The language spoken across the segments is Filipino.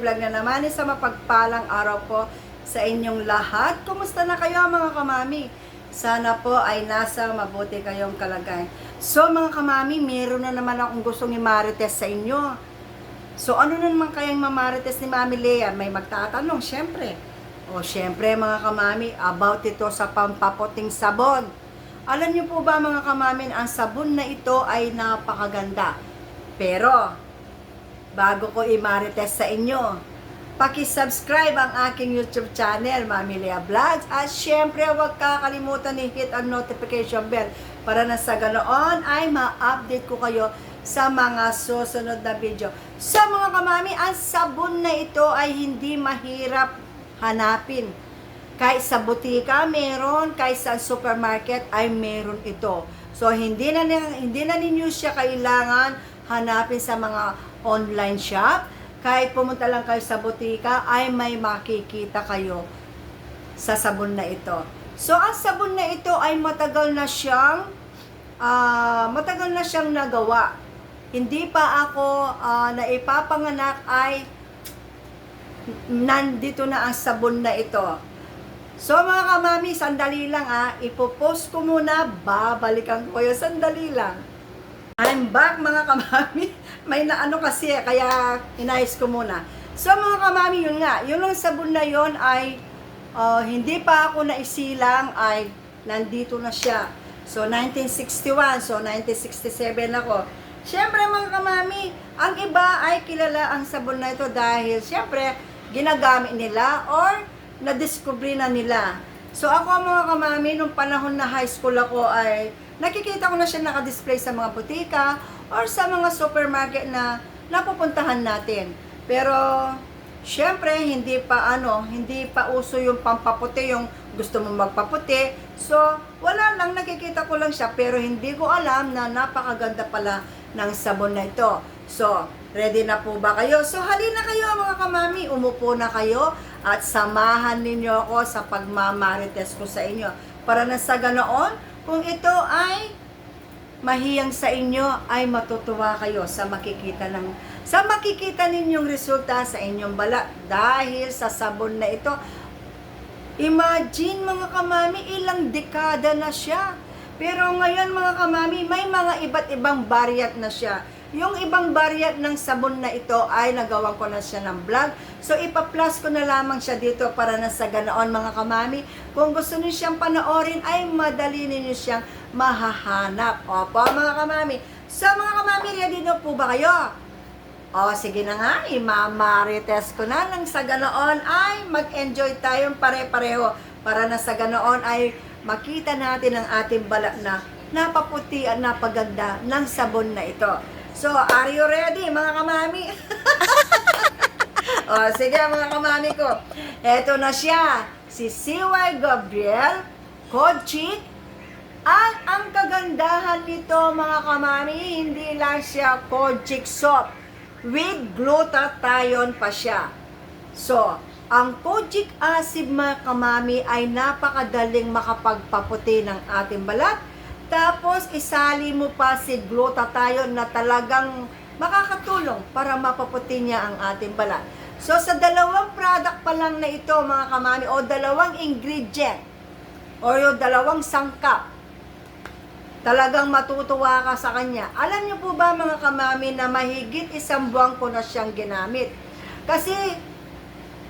Vlog na naman. Sa mapagpalang araw po sa inyong lahat. Kumusta na kayo mga kamami? Sana po ay nasa mabuti kayong kalagayan. So mga kamami, meron na naman akong gustong i-marites sa inyo. So ano na naman kayang mamarites ni Mami Lea? May magtatanong, syempre. O syempre mga kamami, about ito sa pampaputing sabon. Alam niyo po ba mga kamami, ang sabon na ito ay napakaganda. Pero bago ko i-marites sa inyo, paki-subscribe ang aking YouTube channel, Mami Lea Vlogs. At syempre, huwag kakalimutan i-hit ang notification bell para na sa ganoon ay ma-update ko kayo sa mga susunod na video. Sa mga kamami, ang sabon na ito ay hindi mahirap hanapin. Kahit sa butika meron, kahit sa supermarket ay meron ito. So hindi na ninyo siya kailangan hanapin sa mga online shop. Kahit pumunta lang kayo sa butika ay may makikita kayo sa sabon na ito. So ang sabon na ito ay matagal na siyang nagawa. Hindi pa ako naipapanganak ay nandito na ang sabon na ito. So mga kamami, sandali lang ipopost ko muna, babalikan ko kayo, sandali lang. I'm back mga kamami. May naano kasi kaya inayos ko muna. So mga kamami, yun nga, yung sabon na yun ay hindi pa ako naisilang ay nandito na siya. So 1961, so 1967 ako. Siyempre mga kamami, ang iba ay kilala ang sabon na ito dahil siyempre ginagamit nila or na-discover na nila. So ako mga kamami, nung panahon na high school ako ay nakikita ko na siya naka-display sa mga butika or sa mga supermarket na napupuntahan natin. Pero syempre hindi pa uso yung pampaputi, yung gusto mong magpaputi. So wala lang, nakikita ko lang siya pero hindi ko alam na napakaganda pala ng sabon na ito. So ready na po ba kayo? So halina kayo mga kamami, umupo na kayo at samahan ninyo ako sa pagmamarites ko sa inyo. Para na sa ganoon, kung ito ay mahiyang sa inyo, ay matutuwa kayo sa makikita ninyong resulta sa inyong balat dahil sa sabon na ito. Imagine mga kamami, ilang dekada na siya. Pero ngayon mga kamami, may mga iba't ibang variant na siya. Yung ibang variant ng sabon na ito ay nagawan ko na siya ng vlog. So ipa-plus ko na lamang siya dito para na sa ganoon mga kamami. Kung gusto niyo siyang panoorin ay madali niyo siyang mahahanap. Opo mga kamami. So mga kamami, ready na po ba kayo? O sige na nga, imamarites ko na nang sa ganoon ay mag-enjoy tayong pare-pareho. Para na sa ganoon ay makita natin ang ating balat na napaputi at napaganda ng sabon na ito. So, are you ready mga kamami? O, sige mga kamami ko. Eto na siya, si CY Gabriel Kojic. At ang kagandahan nito mga kamami, hindi lang siya Kojic soap. With glutathione pa siya. So, ang kojic acid mga kamami ay napakadaling makapagpaputi ng ating balat. Tapos, isali mo pa si glutathione na talagang makakatulong para mapaputi niya ang ating balat. So, sa dalawang product pa lang na ito, mga kamami, o dalawang ingredient, o yung dalawang sangkap, talagang matutuwa ka sa kanya. Alam niyo po ba, mga kamami, na mahigit 1 buwan ko na siyang ginamit? Kasi,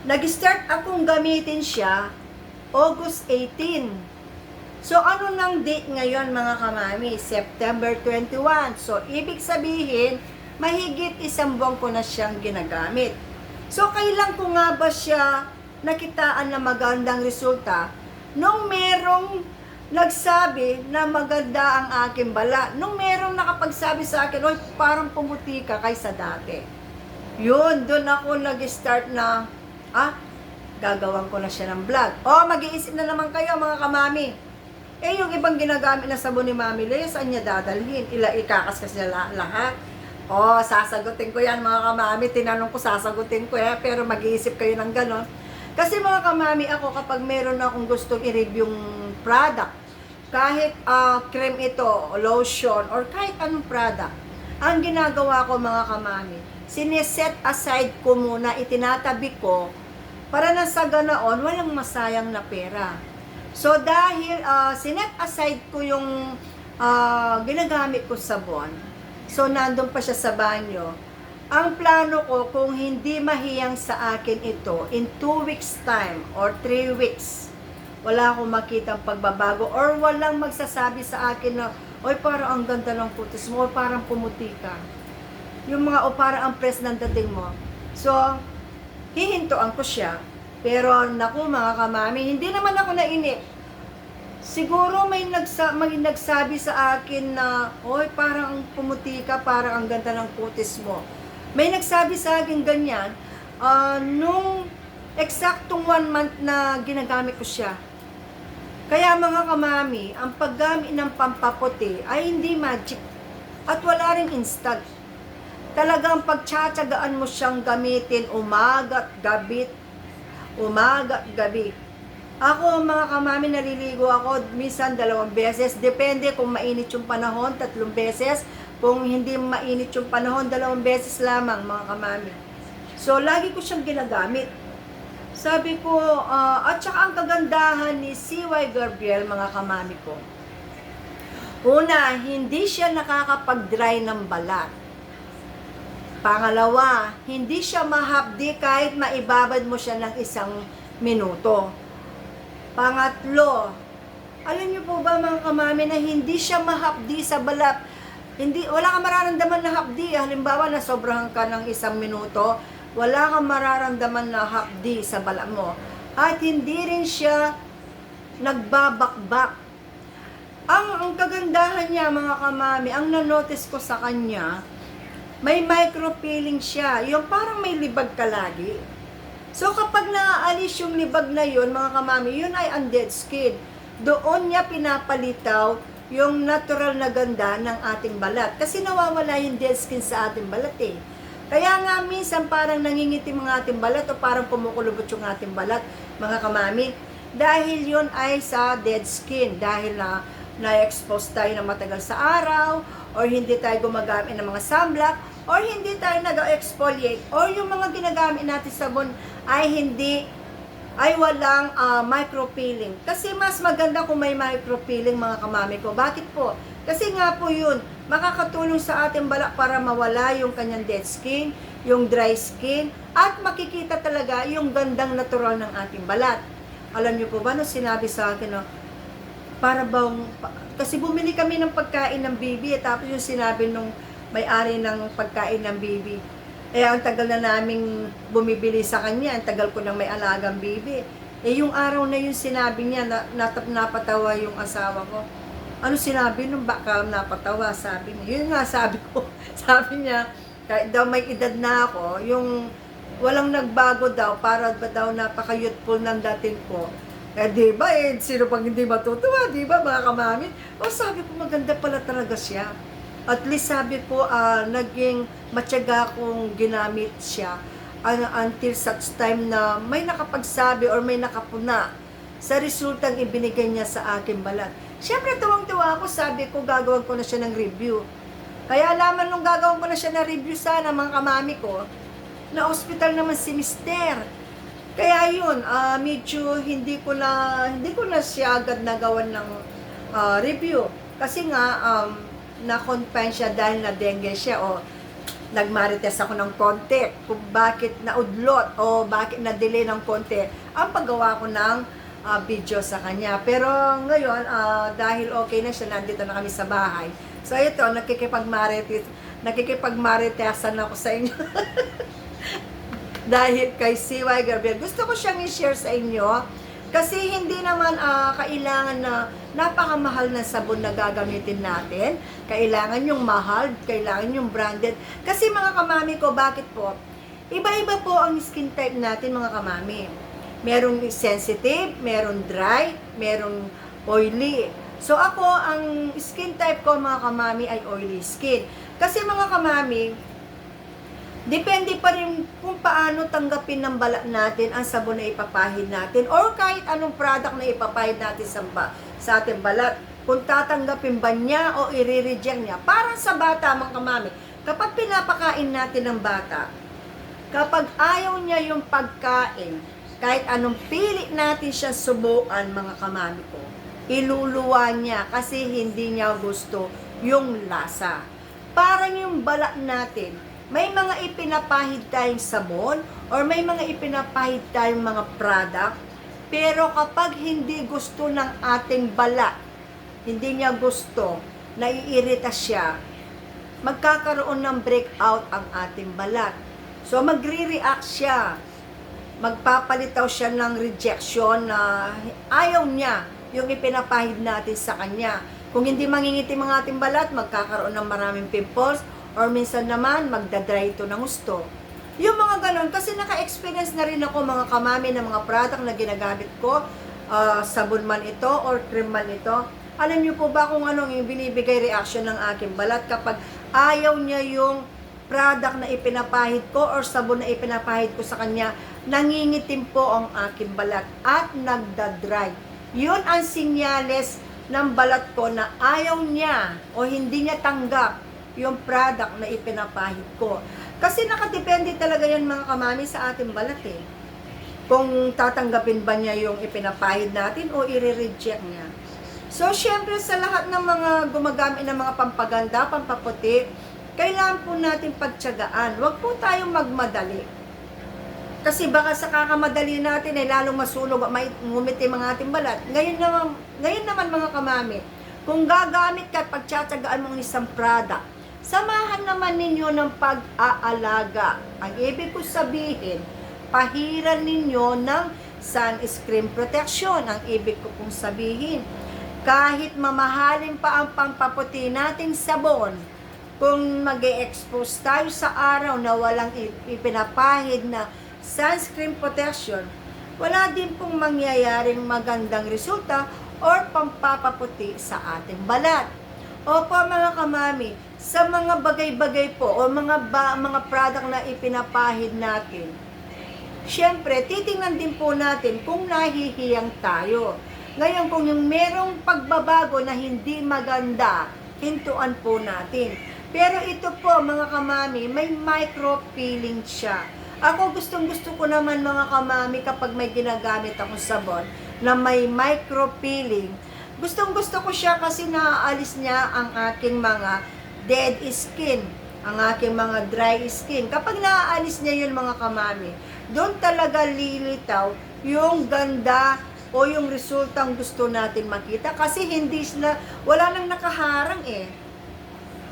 nag-start akong gamitin siya August 18. So, ano nang date ngayon mga kamami? September 21. So, ibig sabihin, mahigit 1 buwan ko na siyang ginagamit. So, kailan ko nga ba siya nakitaan na magandang resulta? Nung merong nagsabi na maganda ang aking balat. Nung merong nakapagsabi sa akin, oy, parang pumuti ka kaysa dati. Yun, doon ako nag-start na, gagawin ko na siya ng vlog. Mag-iisip na naman kayo mga kamami. Yung ibang ginagamit na sabon ni Mami Lea, saan niya dadalhin? Ikakaskas niya lahat. Sasagutin ko yan mga kamami. Tinanong ko, sasagutin ko pero mag-iisip kayo ng ganon. Kasi mga kamami, ako kapag meron akong gustong i-review yung product, kahit cream ito, lotion, or kahit anong product, Ang ginagawa ko mga kamami, sineset aside ko muna, itinatabi ko, para na sa ganoon, walang masayang na pera. So dahil sinet aside ko yung ginagamit ko sabon, so nandun pa siya sa banyo, ang plano ko, kung hindi mahiyang sa akin ito, in 2 weeks time or 3 weeks, wala akong makitang pagbabago or walang magsasabi sa akin na, oy, parang ang ganda ng putis mo, o parang pumuti ka. Yung mga, o parang ang press ng dating mo. So, hihintuan ko siya. Pero, naku mga kamami, hindi naman ako nainip. Siguro may nagsabi sa akin na, oy, parang pumuti ka, parang ang ganda ng putis mo. May nagsabi sa akin ganyan, nung eksaktong 1 month na ginagamit ko siya. Kaya mga kamami, ang paggamit ng pampaputi ay hindi magic at wala ring instant. Talagang pagtsatsagaan mo siyang gamitin umaga at gabi. Ako mga kamami, naliligo ako minsan 2 beses. Depende kung mainit yung panahon, 3 beses. Kung hindi mainit yung panahon, 2 beses lamang mga kamami. So, lagi ko siyang ginagamit. Sabi ko, at saka ang kagandahan ni CY Gabriel, mga kamami ko. Una, hindi siya nakakapag-dry ng balat. Pangalawa, hindi siya mahapdi kahit maibabad mo siya ng 1 minuto. Pangatlo, alam niyo po ba mga kamami na hindi siya mahapdi sa balat? Wala kang mararamdaman na hapdi. Halimbawa, nasobrahan ka ng 1 minuto, wala kang mararamdaman na hapdi sa balat mo. At hindi rin siya nagbabakbak. Ang kagandahan niya mga kamami, ang nanotice ko sa kanya, may micro-peeling siya. Yung parang may libag ka lagi. So kapag naaalis yung libag na yun, mga kamami, yun ay undead skin. Doon niya pinapalitaw yung natural na ganda ng ating balat. Kasi nawawala yung dead skin sa ating balat eh. Kaya nga minsan parang nangingitim ang ating balat o parang kumukulubot yung ating balat, mga kamami. Dahil yun ay sa dead skin. Dahil na-expose tayo na matagal sa araw, or hindi tayo gumagamit ng mga sunblock, or hindi tayo nag-exfoliate, or yung mga ginagamit natin sabon ay walang micro-peeling. Kasi mas maganda kung may micro-peeling mga kamami ko. Bakit po? Kasi nga po yun, makakatulong sa ating balat para mawala yung kanyang dead skin, yung dry skin, at makikita talaga yung gandang natural ng ating balat. Alam niyo po ba, nung sinabi sa akin, para bang, kasi bumili kami ng pagkain ng baby, tapos yung sinabi nung may-ari ng pagkain ng baby, ang tagal na naming bumibili sa kanya, ang tagal ko nang may alagang baby. Yung araw na yun sinabi niya, napatawa yung asawa ko. Ano sinabi nung baka napatawa? Sabi niya, yun nga sabi ko. Sabi niya, kahit daw may edad na ako, yung walang nagbago daw, para ba daw napaka-youthful ng dating ko. Diba sino pang hindi matutuwa, diba mga kamami? Sabi ko, maganda pala talaga siya. At least sabi ko, naging matyaga kong ginamit siya until such time na may nakapagsabi or may nakapuna sa resultang ibinigay niya sa aking balat. Siyempre, tuwang-tuwa ako, sabi ko, gagawin ko na siya ng review. Kaya alaman nung gagawin ko na siya ng review sana, mga kamami ko, na hospital naman si Mister. Kaya yun, medyo hindi ko na siya agad nagawan ng review. Kasi nga, na-confine siya dahil na-dengue siya o nagmarites ako ng konti kung bakit naudlot o bakit na-delay ng konti ang paggawa ko ng video sa kanya. Pero ngayon, dahil okay na siya, nandito na kami sa bahay. So ito, nakikipagmaritesan ako sa inyo. Dahil kay CY Gabriel, gusto ko siyang i-share sa inyo. Kasi hindi naman kailangan na napakamahal na sabon na gagamitin natin. Kailangan yung mahal, kailangan yung branded. Kasi mga kamami ko, bakit po? Iba-iba po ang skin type natin mga kamami. Merong sensitive, merong dry, merong oily. So ako, ang skin type ko mga kamami ay oily skin. Kasi mga kamami, depende pa rin kung paano tanggapin ng balat natin ang sabon na ipapahid natin or kahit anong product na ipapahid natin sa ating balat. Kung tatanggapin ba niya o i-reject niya. Parang sa bata, mga kamami. Kapag pinapakain natin ng bata, kapag ayaw niya yung pagkain, kahit anong pili natin siya subuan, mga kamami ko, iluluwa niya kasi hindi niya gusto yung lasa. Parang yung balat natin, may mga ipinapahid tayong sabon or may mga ipinapahid tayong mga product, pero kapag hindi gusto ng ating balat, hindi niya gusto, naiirita siya, magkakaroon ng breakout ang ating balat. So magre-react siya, magpapalitaw siya ng rejection na ayaw niya yung ipinapahid natin sa kanya. Kung hindi mangingitim ang ating balat, magkakaroon ng maraming pimples, or minsan naman, magdadry ito ng gusto. Yung mga ganon, kasi naka-experience na rin ako, mga kamami, ng mga product na ginagamit ko, sabon man ito, or cream man ito. Alam niyo po ba kung anong yung binibigay reaction ng aking balat kapag ayaw niya yung product na ipinapahid ko or sabon na ipinapahid ko sa kanya, nangingitim po ang aking balat at nagdadry. Yun ang sinyales ng balat ko na ayaw niya o hindi niya tanggap yung product na ipinapahid ko. Kasi nakadepende talaga yan, mga kamami, sa ating balat eh. Kung tatanggapin ba niya yung ipinapahid natin o i-reject niya. So, syempre sa lahat ng mga gumagamit ng mga pampaganda, pampaputi, kailangan po natin pagtiyagaan. Huwag po tayong magmadali. Kasi baka sa kakamadali natin ay lalong masunog at may ngumitim ang ating balat. Ngayon naman mga kamami, kung gagamit ka at pagtiyatsagaan mo ng isang product, samahan naman ninyo ng pag-aalaga. Ang ibig ko sabihin, pahiran ninyo ng sunscreen protection. Ang ibig ko pong sabihin, kahit mamahalin pa ang pampaputi nating sabon, kung mag-e-expose tayo sa araw na walang ipinapahid na sunscreen protection, wala din pong mangyayaring magandang resulta or pampapaputi sa ating balat. Opo mga kamami, sa mga bagay-bagay po o mga product na ipinapahid natin, syempre, titingnan din po natin kung nahihiyang tayo. Ngayon, kung yung merong pagbabago na hindi maganda, hintuan po natin. Pero ito po, mga kamami, may micro-peeling siya. Ako gustong-gusto ko naman, mga kamami, kapag may ginagamit akong sabon na may micro-peeling, gustong-gusto ko siya kasi naaalis niya ang aking mga dead skin, ang aking mga dry skin. Kapag naaalis niya yun, mga kamami, doon talaga lilitaw yung ganda o yung resultang gusto natin makita kasi wala nang nakaharang eh.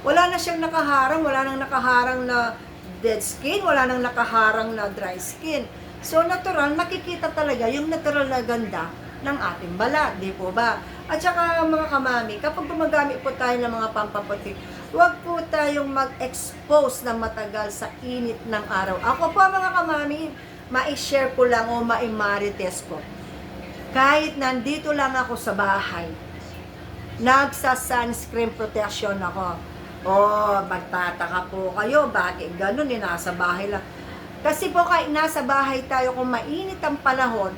Wala na siyang nakaharang, wala nang nakaharang na dead skin, wala nang nakaharang na dry skin. So natural, makikita talaga yung natural na ganda ng ating balat, di po ba? At saka mga kamami, kapag gumagamit po tayo ng mga pampaputi, huwag po tayong mag-expose na matagal sa init ng araw. Ako po mga kamami, ma-share ko lang o ma-marites ko. Kahit nandito lang ako sa bahay, nagsa-sunscreen protection ako. Magtataka po kayo, bakit ganun nasa bahay lang. Kasi po kahit nasa bahay tayo, kung mainit ang panahon,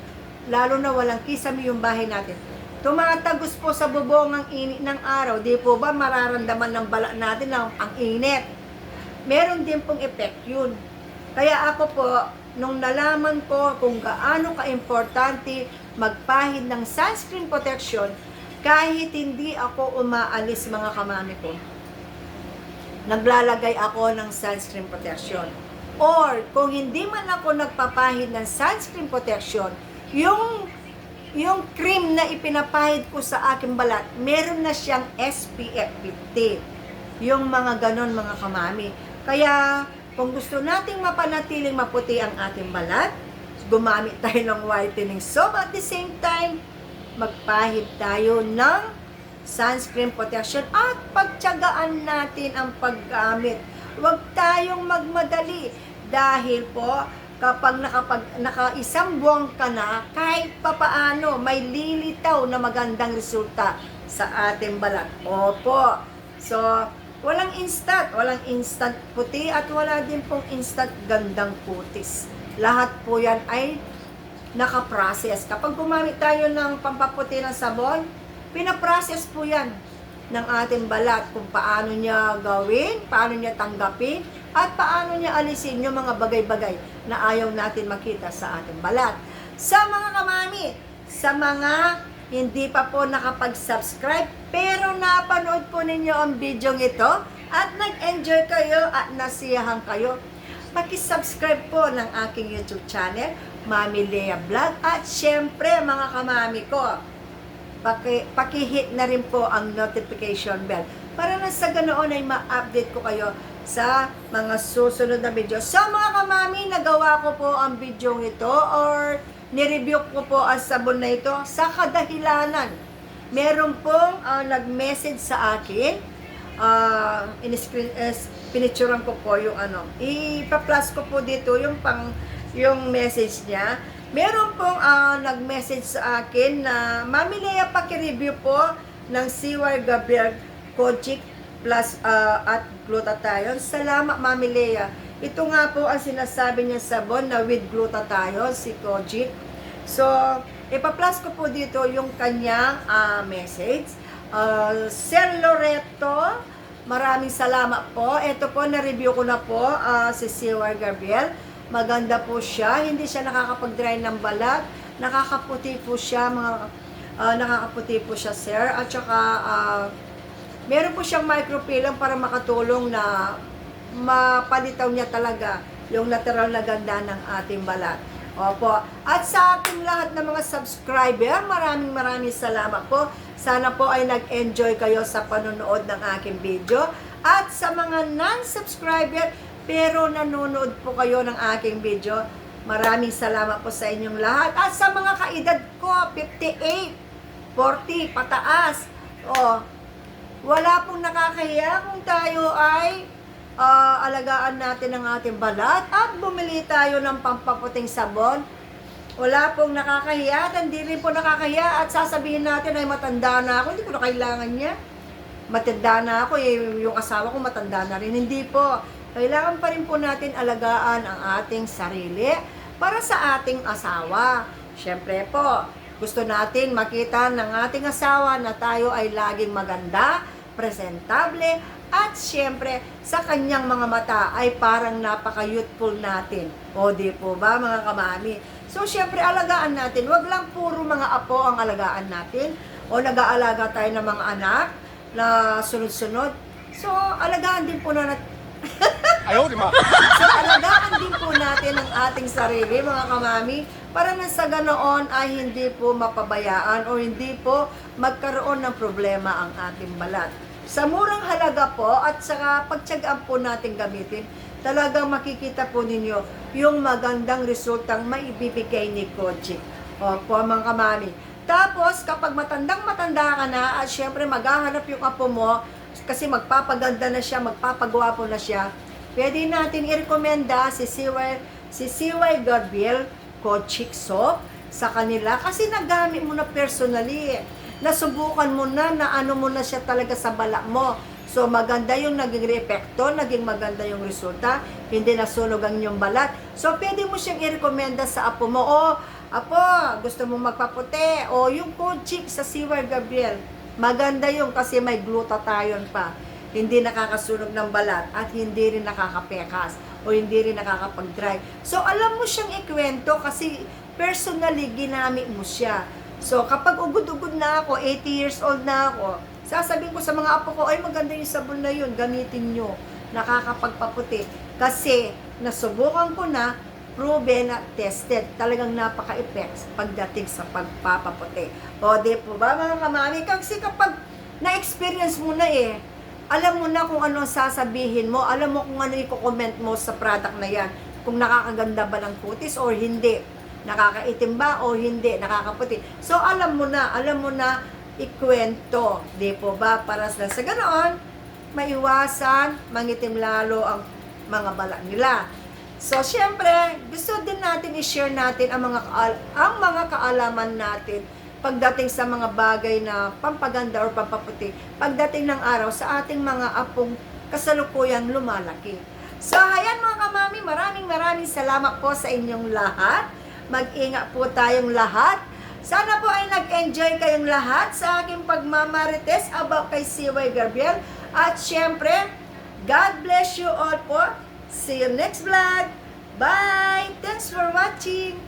lalo na walang kisame yung bahay natin, tumatagos po sa bubong ang init ng araw, di po ba mararamdaman ng balat natin ang init. Meron din pong effect yun. Kaya ako po, nung nalaman ko kung gaano ka-importante magpahid ng sunscreen protection, kahit hindi ako umaalis mga kamami ko, naglalagay ako ng sunscreen protection. Or, kung hindi man ako nagpapahid ng sunscreen protection, yung cream na ipinapahid ko sa aking balat, meron na siyang SPF 50. Yung mga ganon mga kamami. Kaya, kung gusto nating mapanatiling maputi ang ating balat, gumamit tayo ng whitening soap at the same time, magpahid tayo ng sunscreen protection at pagtiyagaan natin ang paggamit. Huwag tayong magmadali dahil po kapag naka-isang buwan ka na, kahit papaano may lilitaw na magandang resulta sa ating balat. Opo. So, walang instant puti at wala din pong instant gandang kutis. Lahat po yan ay nakaprocess. Kapag gumamit tayo ng pampaputi ng sabon, pinaprocess po yan. ng ating balat, kung paano niya gawin, paano niya tanggapin, at paano niya alisin yung mga bagay-bagay na ayaw natin makita sa ating balat. Sa mga kamami, sa mga hindi pa po nakapag-subscribe, pero napanood po ninyo ang video ito at nag-enjoy kayo at nasiyahan kayo, paki-subscribe po ng aking YouTube channel, Mami Lea Vlog. At syempre mga kamami ko, paki-hit na rin po ang notification bell para na sa ganoon ay ma-update ko kayo sa mga susunod na video. So mga kamami, nagawa ko po ang video ito or nireview ko po ang sabon na ito sa kadahilanan. Meron pong nag-message sa akin, pinicturean ko po yung ipa-plus ko po dito yung yung message niya. Meron pong nag-message sa akin na, Mami Lea, paki-review po ng CY Gabriel Kojic plus at glutathione. Salamat Mami Lea. Ito nga po ang sinasabi niya sabon na with glutathione, si Kojic. So, ipa-plus ko po dito yung kanyang message. Sir Loreto, maraming salamat po. Ito po, na-review ko na po si CY Gabriel. Maganda po siya, hindi siya nakakapag-dry ng balat, nakakaputi po siya, nakakaputi po siya, sir. At saka, meron po siyang micropilling para makatulong na mapalitaw niya talaga yung natural na ganda ng ating balat. Opo. At sa ating lahat ng mga subscriber, maraming salamat po. Sana po ay nag-enjoy kayo sa panonood ng aking video. At sa mga non-subscriber, pero nanonood po kayo ng aking video, maraming salamat po sa inyong lahat. At sa mga kaedad ko, 58, 40, pataas, wala pong nakakahiya kung tayo ay alagaan natin ang ating balat at bumili tayo ng pampaputing sabon. Wala pong nakakahiya at hindi rin po nakakahiya at sasabihin natin ay matanda na ako, hindi ko na kailangan niya. Matanda na ako, yung asawa ko matanda na rin. Hindi po. Kailangan pa rin po natin alagaan ang ating sarili para sa ating asawa. Siyempre po, gusto natin makita ng ating asawa na tayo ay laging maganda, presentable, at siyempre sa kanyang mga mata ay parang napaka-youthful natin. O di po ba mga kamami? So siyempre alagaan natin, wag lang puro mga apo ang alagaan natin o nag-aalaga tayo ng mga anak na sunod-sunod. So alagaan din po natin Ayaw, di ba? So, alagaan din po natin ang ating sarili, mga kamami, para na sa ganoon ay hindi po mapabayaan o hindi po magkaroon ng problema ang ating balat. Sa murang halaga po at saka pagtiyagaan po natin gamitin, talagang makikita po ninyo yung magandang resultang maibibigay ni Kojic. Opo, mga kamami. Tapos, kapag matandang-matanda ka na at syempre maghahanap yung apo mo, kasi magpapaganda na siya, magpapagwapo na siya, pwede natin i-recommenda si CY Gabriel Kojic soap sa kanila kasi nagamit mo na personally. Nasubukan mo na ano mo na siya talaga sa balak mo. So maganda yung naging epekto, naging maganda yung resulta, hindi nasunog ang inyong balat. So pwede mo siyang i-recommenda sa apo mo. O, apo, gusto mo magpaputi. O, yung Kojic sa CY Gabriel. Maganda yung kasi may glutathione pa. Hindi nakakasunog ng balat at hindi rin nakakapekas o hindi rin nakakapag-dry. So, alam mo siyang ikwento kasi personally ginamit mo siya. So, kapag ugod-ugod na ako, 80 years old na ako, sasabihin ko sa mga apo ko, ay maganda yung sabon na yun, gamitin nyo. Nakakapagpaputi. Kasi, nasubukan ko na, proven at tested. Talagang napaka-effects pagdating sa pagpapaputi. O, di po ba mga kamami? Kasi kapag na-experience mo na alam mo na kung ano sasabihin mo, alam mo kung ano i-comment mo sa product na yan. Kung nakakaganda ba ng kutis or hindi. Nakakaitim ba o hindi, nakakaputi. So, alam mo na ikwento. Di po ba? Para sa ganoon, maiwasan, mangitim lalo ang mga balak nila. So, syempre, gusto din natin i-share natin ang mga kaalaman natin pagdating sa mga bagay na pampaganda o pampaputi, pagdating ng araw sa ating mga apong kasalukuyang lumalaki. So, ayan mga kamami, maraming salamat po sa inyong lahat. Mag-ingat po tayong lahat. Sana po ay nag-enjoy kayong lahat sa aking pagmamarites about kay CY Gabriel. At syempre, God bless you all po. See you next vlog. Bye! Thanks for watching!